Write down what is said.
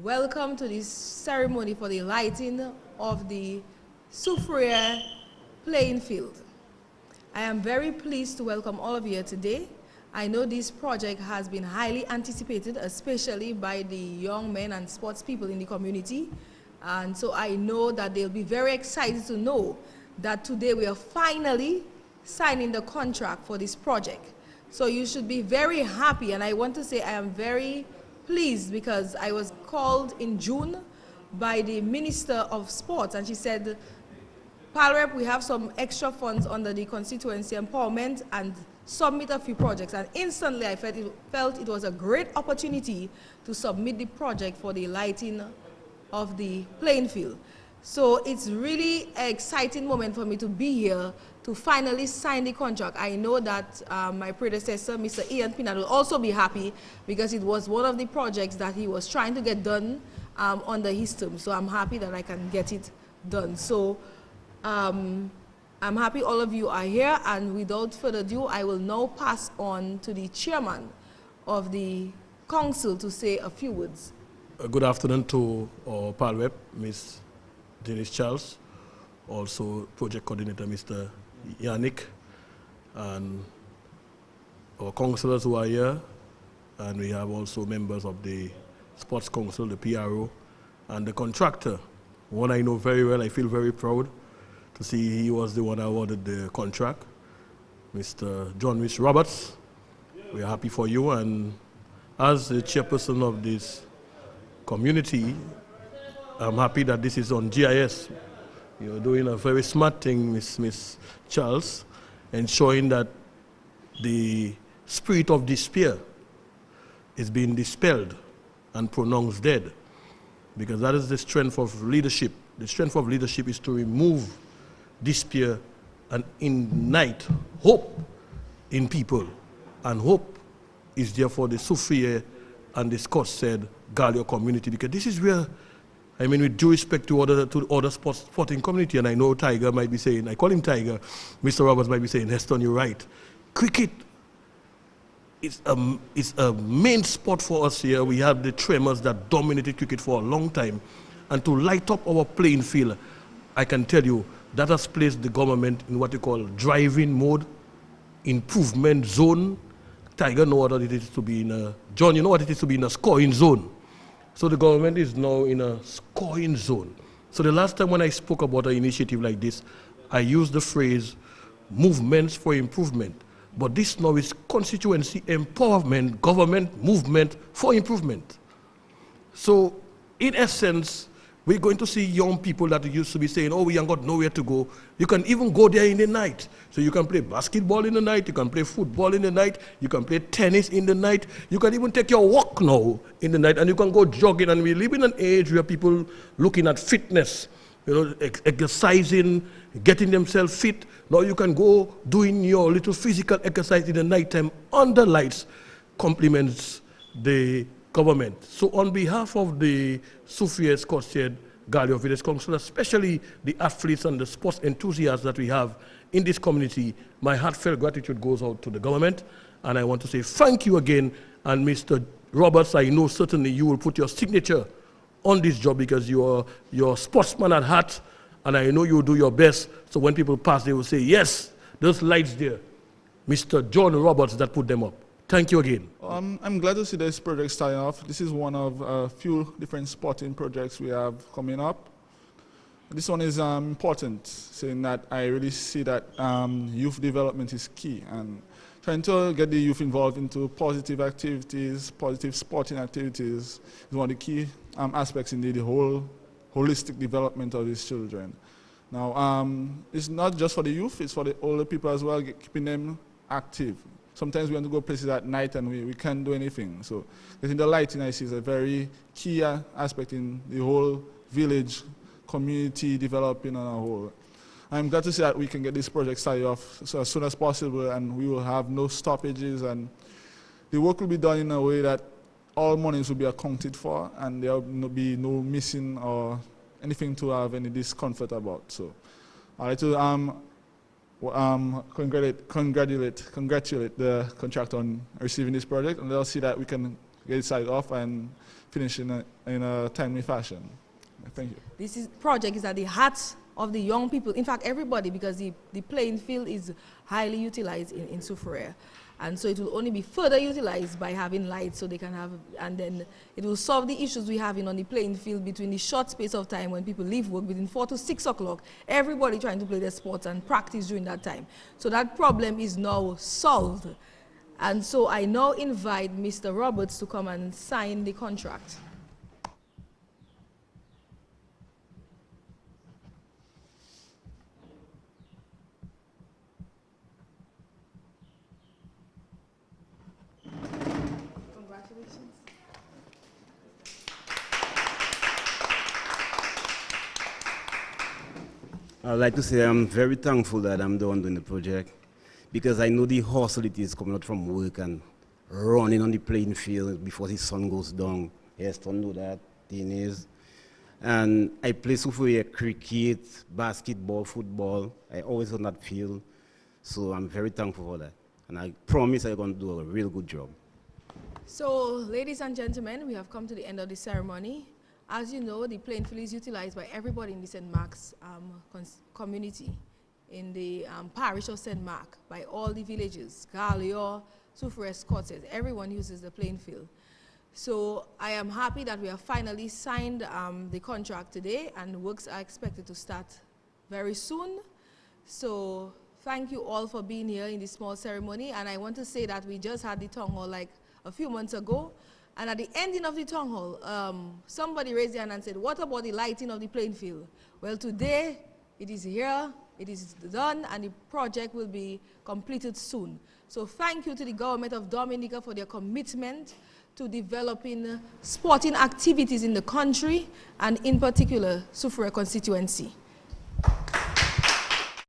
Welcome to this ceremony for the lighting of the Soufriere playing field. I am very pleased to welcome all of you here today. I know this project has been highly anticipated, especially by the young men and sports people in the community. And so I know that they'll be very excited to know that today we are finally signing the contract for this project. So you should be very happy, and I want to say I am very pleased because I was called in June by the Minister of Sports, and she said, Palrep, we have some extra funds under the constituency empowerment and submit a few projects. And instantly I felt it was a great opportunity to submit the project for the lighting of the playing field. So it's really an exciting moment for me to be here to finally sign the contract. I know that my predecessor, Mr. Ian Pinard, will also be happy because it was one of the projects that he was trying to get done under his term. So I'm happy that I can get it done. So I'm happy all of you are here, and without further ado, I will now pass on to the chairman of the council to say a few words. Good afternoon to our Palrep, Ms. Denise Charles, also project coordinator Mr. Yannick, and our councillors who are here, and we have also members of the Sports Council, the PRO, and the contractor, one I know very well. I feel very proud to see he was the one awarded the contract, Mr. John Roberts. We are happy for you, and as the chairperson of this community, I'm happy that this is on GIS. You're doing a very smart thing, Miss Charles, ensuring that the spirit of despair is being dispelled and pronounced dead, because that is the strength of leadership. The strength of leadership is to remove despair and ignite hope in people, and hope is therefore the Soufriere and the Scott said Gallia community, because this is where, I mean, with due respect to other sporting community, and I know Tiger might be saying, I call him Tiger, Mr. Roberts might be saying, Heston, you're right. Cricket is a main sport for us here. We have the tremors that dominated cricket for a long time, and to light up our playing field, I can tell you, that has placed the government in what you call driving mode, improvement zone. Tiger knows what it is to be in a, John, you know what it is to be in a scoring zone. So the government is now in a scoring zone. So the last time when I spoke about an initiative like this, I used the phrase movements for improvement. But this now is constituency empowerment, government movement for improvement. So in essence, we're going to see young people that used to be saying, oh, we ain't got nowhere to go. You can even go there in the night. So you can play basketball in the night, you can play football in the night, you can play tennis in the night, you can even take your walk now in the night, and you can go jogging. And we live in an age where people looking at fitness, you know, exercising, getting themselves fit. Now you can go doing your little physical exercise in the nighttime under lights, compliments the government. So on behalf of the Soufriere Scottshed Gallia Village Council, especially the athletes and the sports enthusiasts that we have in this community, my heartfelt gratitude goes out to the government, and I want to say thank you again. And Mr. Roberts, I know certainly you will put your signature on this job because you're a sportsman at heart, and I know you'll do your best, so when people pass, they will say, yes, those lights there, Mr. John Roberts that put them up. Thank you again. I'm glad to see this project starting off. This is one of a few different sporting projects we have coming up. This one is important, saying that I really see that youth development is key, and trying to get the youth involved into positive activities, positive sporting activities is one of the key aspects in the whole holistic development of these children. Now, it's not just for the youth, it's for the older people as well, keeping them active. Sometimes we want to go places at night and we can't do anything. So getting the lighting, I see, is a very key aspect in the whole village, community developing on a whole. I'm glad to see that we can get this project started off so as soon as possible, and we will have no stoppages, and the work will be done in a way that all monies will be accounted for, and there will be no missing or anything to have any discomfort about. So I'd like to congratulate the contractor on receiving this project, and they'll see that we can get it started off and finish in a timely fashion. Thank you. This project is at the heart of the young people, in fact everybody, because the playing field is highly utilized in Soufriere. And so it will only be further utilized by having lights so they can have, and then it will solve the issues we have on the playing field between the short space of time when people leave work, between 4 to 6 o'clock, everybody trying to play their sports and practice during that time. So that problem is now solved. And so I now invite Mr. Roberts to come and sign the contract. I'd like to say I'm very thankful that I'm the one doing the project, because I know the hustle it is coming out from work and running on the playing field before the sun goes down. Yes, don't know that thing is. And I play Soufriere cricket, basketball, football. I always on that field. So I'm very thankful for that. And I promise I'm going to do a real good job. So, ladies and gentlemen, we have come to the end of the ceremony. As you know, the playing field is utilized by everybody in the St. Mark's community, in the parish of St. Mark, by all the villages, Galio, Soufriere, Scotted, everyone uses the playing field. So I am happy that we have finally signed the contract today, and works are expected to start very soon. So thank you all for being here in this small ceremony, and I want to say that we just had the town hall like a few months ago. And at the ending of the town hall, somebody raised their hand and said, what about the lighting of the playing field? Well, today it is here, it is done, and the project will be completed soon. So thank you to the government of Dominica for their commitment to developing sporting activities in the country, and in particular, Soufriere constituency.